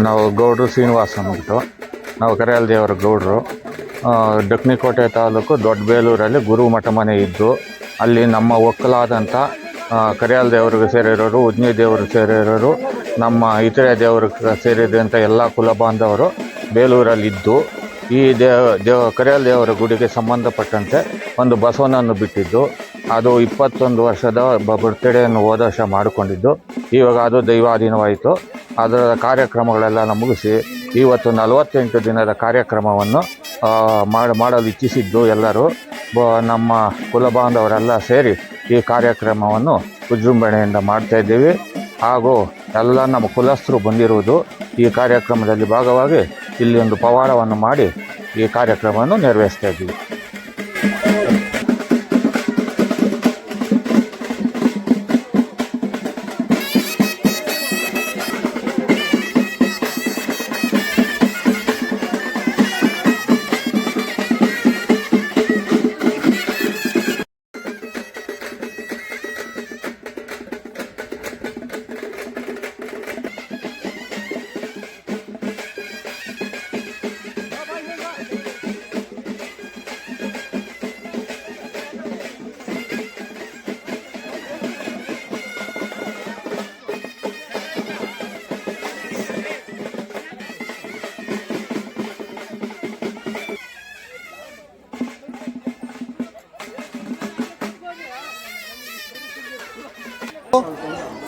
ನಾವು ಗೌಡ್ರು ಶ್ರೀನಿವಾಸ್ ಅಂದ್ಬಿಟ್ಟು, ನಾವು ಕರಿಯಾಲ ದೇವರ ಗೌಡ್ರು. ದಕ್ಷಿಣಕೋಟೆ ತಾಲೂಕು ದೊಡ್ಡಬೇಲೂರಲ್ಲಿ ಗುರುಮಠ ಮನೆ ಇದ್ದು, ಅಲ್ಲಿ ನಮ್ಮ ಒಕ್ಕಲಾದಂಥ ಕರಿಯಾಲ ದೇವ್ರಿಗೆ ಸೇರಿರೋರು, ಉಜ್ನಿ ದೇವ್ರಿಗೆ ಸೇರಿರೋರು, ನಮ್ಮ ಇತರೆ ದೇವ್ರಿಗೆ ಸೇರಿದಂಥ ಎಲ್ಲ ಕುಲ ಬಾಂಧವರು ಬೇಲೂರಲ್ಲಿದ್ದು, ಈ ಕರಿಯಾಲ ದೇವರ ಗುಡಿಗೆ ಸಂಬಂಧಪಟ್ಟಂತೆ ಒಂದು ಬಸವನನ್ನು ಬಿಟ್ಟಿದ್ದು. ಅದು 21 ವರ್ಷದ ಬರ್ತ್ಡೇಯನ್ನು ಹೋದ ವರ್ಷ ಮಾಡಿಕೊಂಡಿದ್ದು. ಇವಾಗ ಅದು ದೈವಾಧೀನವಾಯಿತು. ಅದರ ಕಾರ್ಯಕ್ರಮಗಳೆಲ್ಲ ಮುಗಿಸಿ ಇವತ್ತು 48 ದಿನದ ಕಾರ್ಯಕ್ರಮವನ್ನು ಮಾಡಲು ಇಚ್ಛಿಸಿದ್ದು. ಎಲ್ಲರೂ ನಮ್ಮ ಕುಲ ಬಾಂಧವರೆಲ್ಲ ಸೇರಿ ಈ ಕಾರ್ಯಕ್ರಮವನ್ನು ವಿಜೃಂಭಣೆಯಿಂದ ಮಾಡ್ತಾಯಿದ್ದೀವಿ. ಹಾಗೂ ಎಲ್ಲ ನಮ್ಮ ಕುಲಸ್ಥರು ಬಂದಿರುವುದು ಈ ಕಾರ್ಯಕ್ರಮದಲ್ಲಿ ಭಾಗವಾಗಿ ಇಲ್ಲಿ ಒಂದು ಪವಾಡವನ್ನು ಮಾಡಿ ಈ ಕಾರ್ಯಕ್ರಮವನ್ನು ನೆರವೇರಿಸ್ತಾ ಇದ್ದೀವಿ.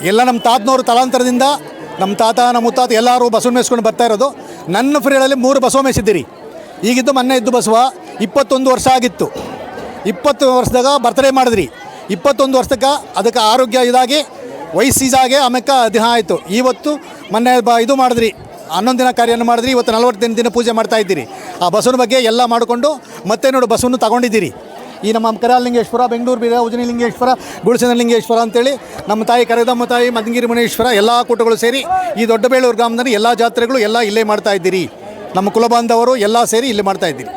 ಎಲ್ಲ ನಮ್ಮ ತಾತನವರು ತಲಾಂತರದಿಂದ ನಮ್ಮ ತಾತ ನಮ್ಮ ಮುತ್ತಾತ ಎಲ್ಲರೂ ಬಸವನ ಮೇಯಿಸ್ಕೊಂಡು ಬರ್ತಾ ಇರೋದು. ನನ್ನ ಫ್ರೀಡಲ್ಲಿ 3 ಬಸವ ಮೇಯಿಸಿದ್ದೀರಿ. ಈಗಿದ್ದು ಮೊನ್ನೆ ಇದ್ದು ಬಸವ 21 ವರ್ಷ ಆಗಿತ್ತು. 20 ವರ್ಷದಾಗ ಬರ್ತಡೇ ಮಾಡಿದ್ರಿ. 21 ವರ್ಷಕ್ಕೆ ಅದಕ್ಕೆ ಆರೋಗ್ಯ ಇದಾಗಿ ವಯಸ್ಸಿದಾಗೆ ಆಮೇಲೆ ದೇಹ ಆಯಿತು. ಇವತ್ತು ಮೊನ್ನೆ ಇದು ಮಾಡಿದ್ರಿ, 11 ದಿನ ಕಾರ್ಯವನ್ನು ಮಾಡಿದ್ರಿ. ಇವತ್ತು 40 ದಿನ ಪೂಜೆ ಮಾಡ್ತಾ ಇದ್ದೀರಿ. ಆ ಬಸವನ ಬಗ್ಗೆ ಎಲ್ಲ ಮಾಡಿಕೊಂಡು ಮತ್ತೆ ನೋಡಿ ಬಸವನ್ನು ತಗೊಂಡಿದ್ದೀರಿ. ಈ ನಮ್ಮ ಕರಿಯಾಲ ಲಿಂಗೇಶ್ವರ, ಬೆಂಗಳೂರು ಬೀರ, ಉಜ್ನಿ ಲಿಂಗೇಶ್ವರ, ಗುಡಿಸನ ಲಿಂಗೇಶ್ವರ ಅಂತೇಳಿ ನಮ್ಮ ತಾಯಿ ಕರದಮ್ಮ ತಾಯಿ ಮಧುಗಿರಿ ಮುನೇಶ್ವರ ಎಲ್ಲ ಕೂಟಗಳು ಸೇರಿ ಈ ದೊಡ್ಡಬೇಳೂರು ಗ್ರಾಮದಲ್ಲಿ ಎಲ್ಲ ಜಾತ್ರೆಗಳು ಎಲ್ಲ ಇಲ್ಲೇ ಮಾಡ್ತಾ ಇದ್ದೀರಿ. ನಮ್ಮ ಕುಲಬಾಂಧವರು ಎಲ್ಲ ಸೇರಿ ಇಲ್ಲೇ ಮಾಡ್ತಾ ಇದ್ದೀರಿ.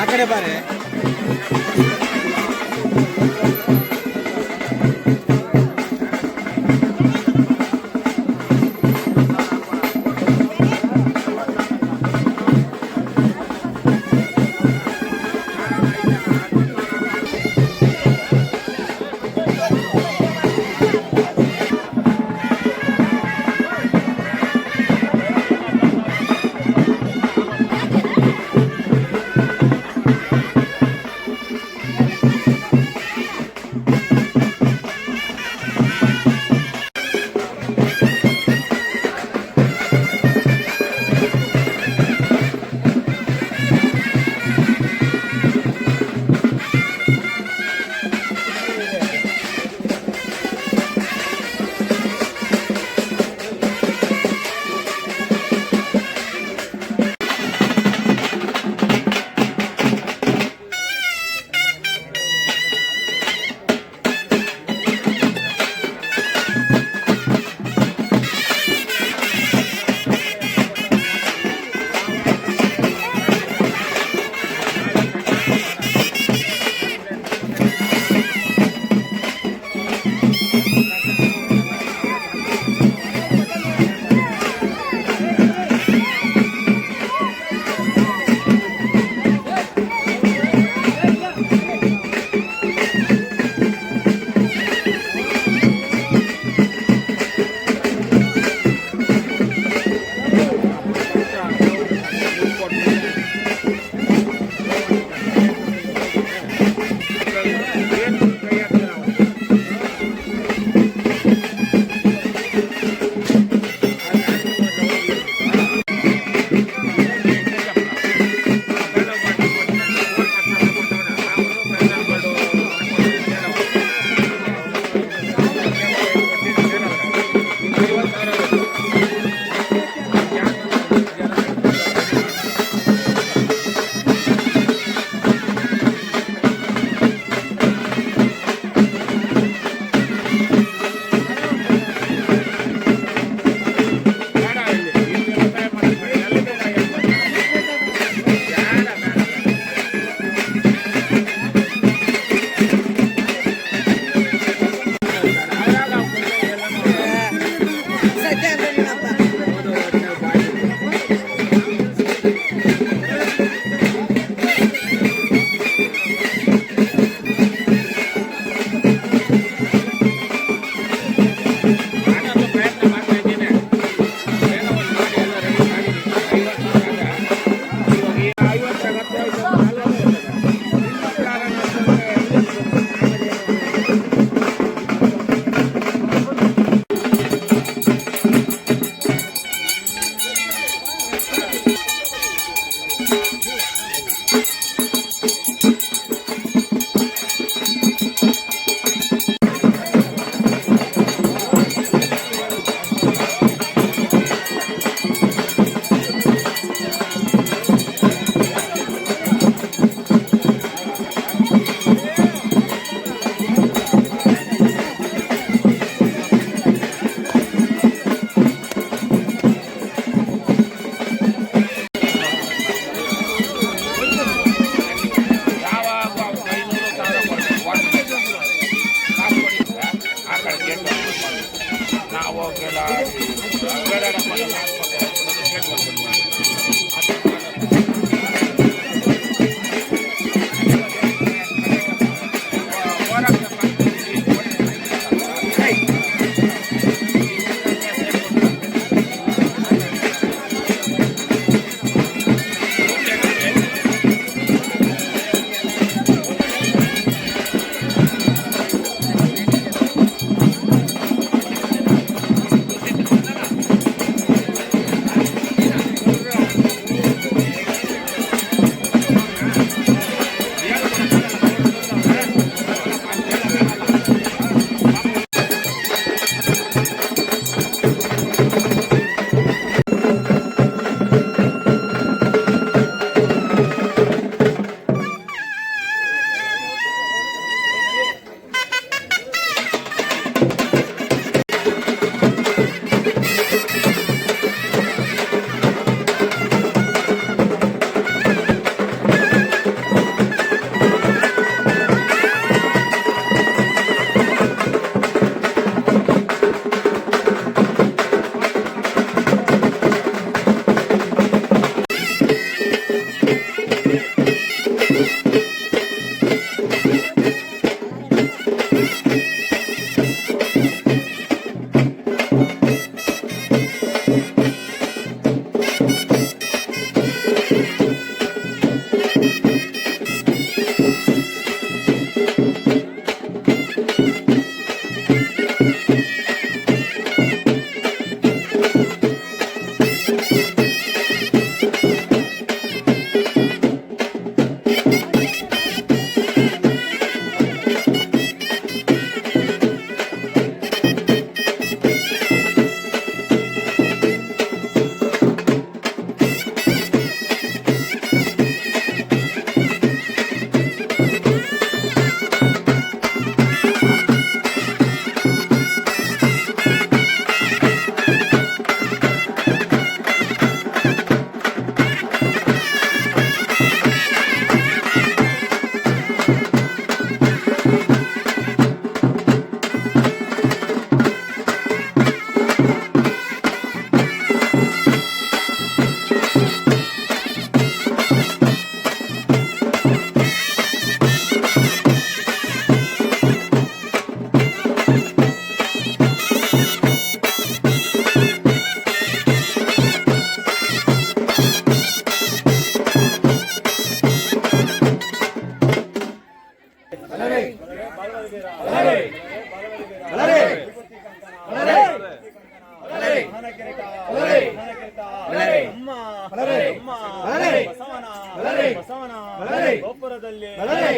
ಆ ಕಡೆ ಬಾರೆ.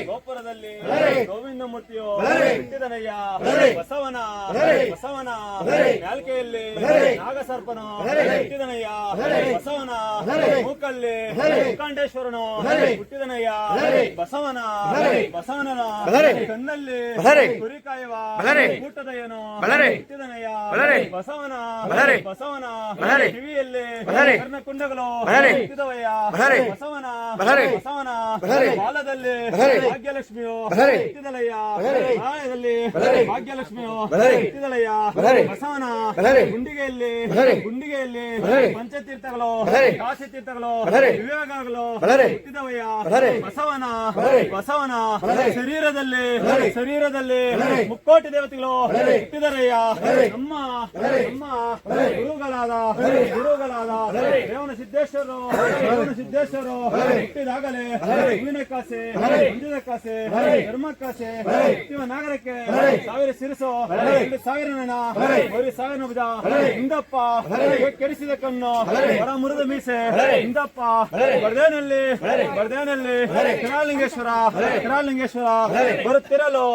ಗೋಪುರದಲ್ಲಿ ಗೋವಿಂದ ಮೂರ್ತಿಯು ಹುಟ್ಟಿದನಯ್ಯ ಬಸವನ ಬಸವನ ನಾಲ್ಕೆಯಲ್ಲಿ ನಾಗಸರ್ಪನು ಹುಟ್ಟಿದನಯ್ಯ ಬಸವನ ಮೂಕಲ್ಲಿ ಮುಖಾಂಡೇಶ್ವರನು ಹುಟ್ಟಿದನಯ್ಯ ಬಸವನ ಬಸವನನ ಕಣ್ಣಲ್ಲಿ ಕುರಿ ಕಾಯುವ ಕೂಟದಯ್ಯನು ಹುಟ್ಟಿದನಯ್ಯ ಬಸವನ ಬಸವನ ಕಿವಿಯಲ್ಲಿ ಕರ್ಣಕುಂಡಗಳು ಹುಟ್ಟಿದವಯ್ಯ ಬಸವನ ಬಸವನ ಬಾಲದಲ್ಲಿ ಭಾಗ್ಯಲಕ್ಷ್ಮಿಯು ಹುಟ್ಟಿದಲಯ್ಯ ಆಯದಲ್ಲಿ ಭಾಗ್ಯಲಕ್ಷ್ಮಿಯು ಹುಟ್ಟಿದಲಯ್ಯ ಬಸವನ ಗುಂಡಿಗೆಯಲ್ಲಿ ಪಂಚತೀರ್ಥಗಳು ಕಾಶಿ ತೀರ್ಥಗಳು ವಿವೇಕಗಳು ಹುಟ್ಟಿದವಯ್ಯ ಬಸವನ ಬಸವನ ಶರೀರದಲ್ಲಿ ಮುಕ್ಕೋಟಿ ದೇವತೆಗಳು ಹುಟ್ಟಿದರಯ್ಯ ನಮ್ಮ ಗುರುಗಳಾದ ರೇವಣ ಸಿದ್ದೇಶ್ವರರು ಹುಟ್ಟಿದಾಗಲೇ ಹೂವಿನ ಕಾಸೆ ಮುಂದಿನ ಕಾಸೆ ಧರ್ಮಕ್ಕಾಸೆ ನಗರಕ್ಕೆ 1000 ಸಿರಸು 2,000 ನನ 1,000 ಭುಜ ಇಂದಪ್ಪ ಕೆಡಿಸಿದ ಕಣ್ಣು ಹೊರ ಮುರಿದ ಮೀಸೆ ಇಂದಪ್ಪ ಬರ್ದೇನಲ್ಲಿ ಕರಾಲಿಂಗೇಶ್ವರ ಬರುತ್ತಿರಲು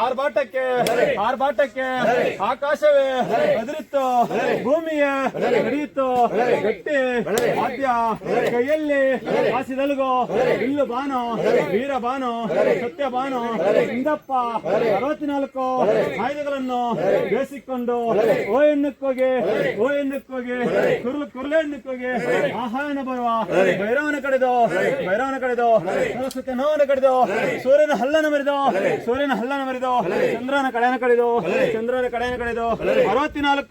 ಆರ್ಭಾಟಕ್ಕೆ ಆಕಾಶವೇ ಬೆದರಿತ್ತು, ಭೂಮಿಯೇ ನಡೆಯಿತು. ಗಟ್ಟಿ ವಾದ್ಯ ಕೈಯಲ್ಲಿ ಹಾಸಿದಲ್ಗೋ ಇಲ್ಲು ಬಾನು ವೀರ ಬಾನು ಸತ್ಯ ಬಾನು ಇಂದಪ್ಪ 64 ಆಯುಧಗಳನ್ನು ಬೇಸಿಕೊಂಡು ಓ ಎನ್ನಕ್ಕೋಗಿ ಕುರ್ಲೆಣ್ಣಕ್ಕೋಗಿ ಆಹಾನ ಬರುವ ಭೈರವನ ಕಡೆದು ಸರಸ್ವತಿ ನೋವನ್ನು ಕಡಿದು ಸೂರ್ಯನ ಹಲ್ಲನ ಮರಿದು ಚಂದ್ರನ ಕಡೆಯನ್ನು ಕಡಿದು 64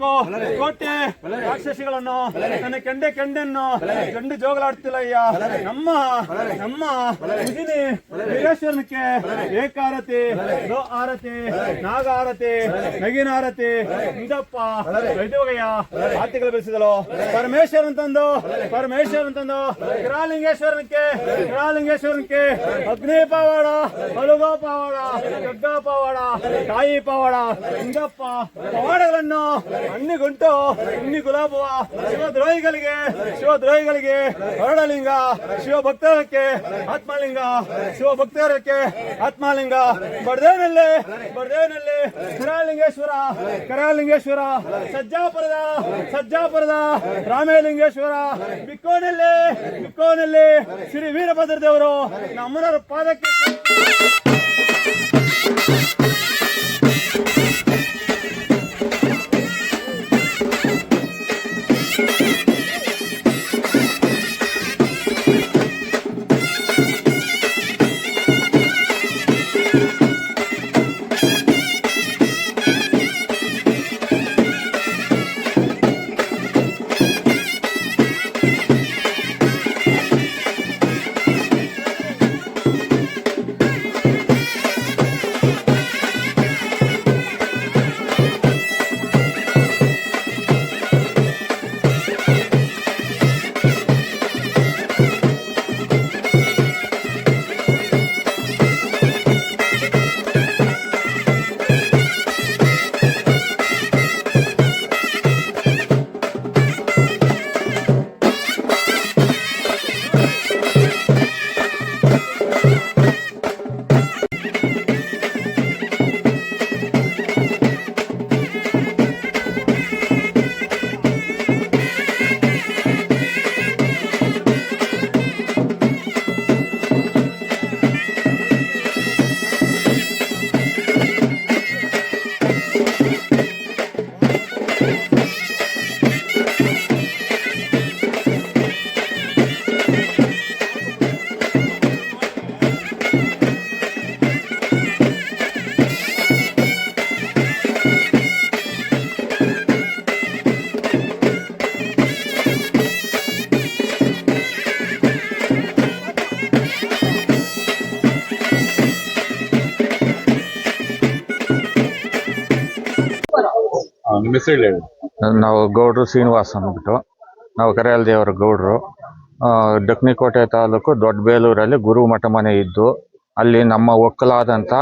ಕೋಟಿ ರಾಕ್ಷಸಿಗಳನ್ನು ತನ್ನ ಕೆಂಡೆನ್ನು ಚಂಡು ಜೋಗಲಾಡ್ತಿಲ್ಲಯ್ಯ. ನಮ್ಮ ಮುದಿನಿ ವೀರೇಶ್ವರನಿಗೆ ಏಕಾರತಿ ಲೋ ಆರತಿ ನಾಗ ಆರತಿ ನಗಿನ ಆರತಿ ಇಂದಪ್ಪ ವೈದ್ಯವಯ್ಯ ಆರ್ತಿಗಳು ಬೆಳೆಸಿದಳು. ಪರಮೇಶ್ವರನ್ ತಂದು ಕರಾಲಿಂಗೇಶ್ವರನಿಗೆ ಅಗ್ನಿ ಪವಾಡ ಅಲುಗೋ ಪವಾಡ ಗಗ್ಗಾ ಪವಾಡ ತಾಯಿ ಪವಾಡ ಇಂದಪ್ಪ ಪವಾಡಗಳನ್ನು ಅನ್ನಿಗುಂಟು ಇನ್ನಿ ಗುಲಾಬುವ ಶಿವದ್ರೋಹಿಗಳಿಗೆ ಹೊರಡಲಿಂಗ ಶಿವಭಕ್ತರಕ್ಕೆ ಆತ್ಮಲಿಂಗ ಬರ್ದೇನಲ್ಲಿ ಕರಾಲಿಂಗೇಶ್ವರ ಸಜ್ಜಾಪುರದ ರಾಮೇಲಿಂಗೇಶ್ವರ ಬಿಕ್ಕೋನಲ್ಲಿ ಶ್ರೀ ವೀರಭದ್ರ ದೇವರು ನಮ್ಮನವರ ಪಾದಕ್ಕೆ ನಿಮ್ಮ ಹೆಸರು ಹೇಳಿ. ನಾವು ಗೌಡ್ರು ಶ್ರೀನಿವಾಸ್ ಅಂದ್ಬಿಟ್ಟು ನಾವು ಕರಿಯಾಲ ದೇವರ ಗೌಡ್ರು. ದಕ್ಷಿಣಕೋಟೆ ತಾಲೂಕು ದೊಡ್ಡಬೇಲೂರಲ್ಲಿ ಗುರು ಮಠ ಮನೆ ಇದ್ದು ಅಲ್ಲಿ ನಮ್ಮ ಒಕ್ಕಲಾದಂಥ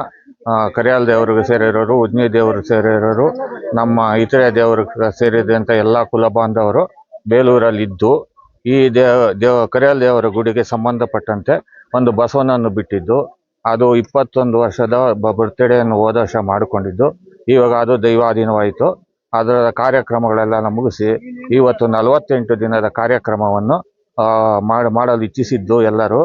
ಕರಿಯಾಲ ದೇವರಿಗೆ ಸೇರಿರೋರು, ಉಜ್ನಿ ದೇವರು ಸೇರಿರೋರು, ನಮ್ಮ ಇತರೆ ದೇವರಿಗೆ ಸೇರಿದಂಥ ಎಲ್ಲ ಕುಲ ಬಾಂಧವರು ಬೇಲೂರಲ್ಲಿದ್ದು ಈ ಕರಿಯಾಲ ದೇವರ ಗುಡಿಗೆ ಸಂಬಂಧಪಟ್ಟಂತೆ ಒಂದು ಬಸವನನ್ನು ಬಿಟ್ಟಿದ್ದು. ಅದು 21 ವರ್ಷದ ಬರ್ತ್ಡೇಯನ್ನು ಹೋದ ವರ್ಷ ಮಾಡಿಕೊಂಡಿದ್ದು. ಇವಾಗ ಅದು ದೈವಾಧೀನವಾಯಿತು. ಅದರ ಕಾರ್ಯಕ್ರಮಗಳೆಲ್ಲ ಮುಗಿಸಿ ಇವತ್ತು 48 ದಿನದ ಕಾರ್ಯಕ್ರಮವನ್ನು ಮಾಡಲು ಇಚ್ಛಿಸಿದ್ದು ಎಲ್ಲರೂ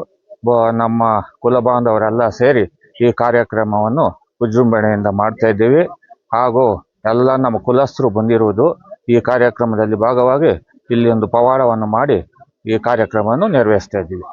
ನಮ್ಮ ಕುಲ ಬಾಂಧವರೆಲ್ಲ ಸೇರಿ ಈ ಕಾರ್ಯಕ್ರಮವನ್ನು ವಿಜೃಂಭಣೆಯಿಂದ ಮಾಡ್ತಾ ಇದ್ದೀವಿ. ಹಾಗೂ ಎಲ್ಲ ನಮ್ಮ ಕುಲಸ್ಥರು ಬಂದಿರುವುದು ಈ ಕಾರ್ಯಕ್ರಮದಲ್ಲಿ ಭಾಗವಾಗಿ ಇಲ್ಲಿ ಒಂದು ಪವಾಡವನ್ನು ಮಾಡಿ ಈ ಕಾರ್ಯಕ್ರಮವನ್ನು ನೆರವೇರಿಸ್ತಾ ಇದ್ದೀವಿ.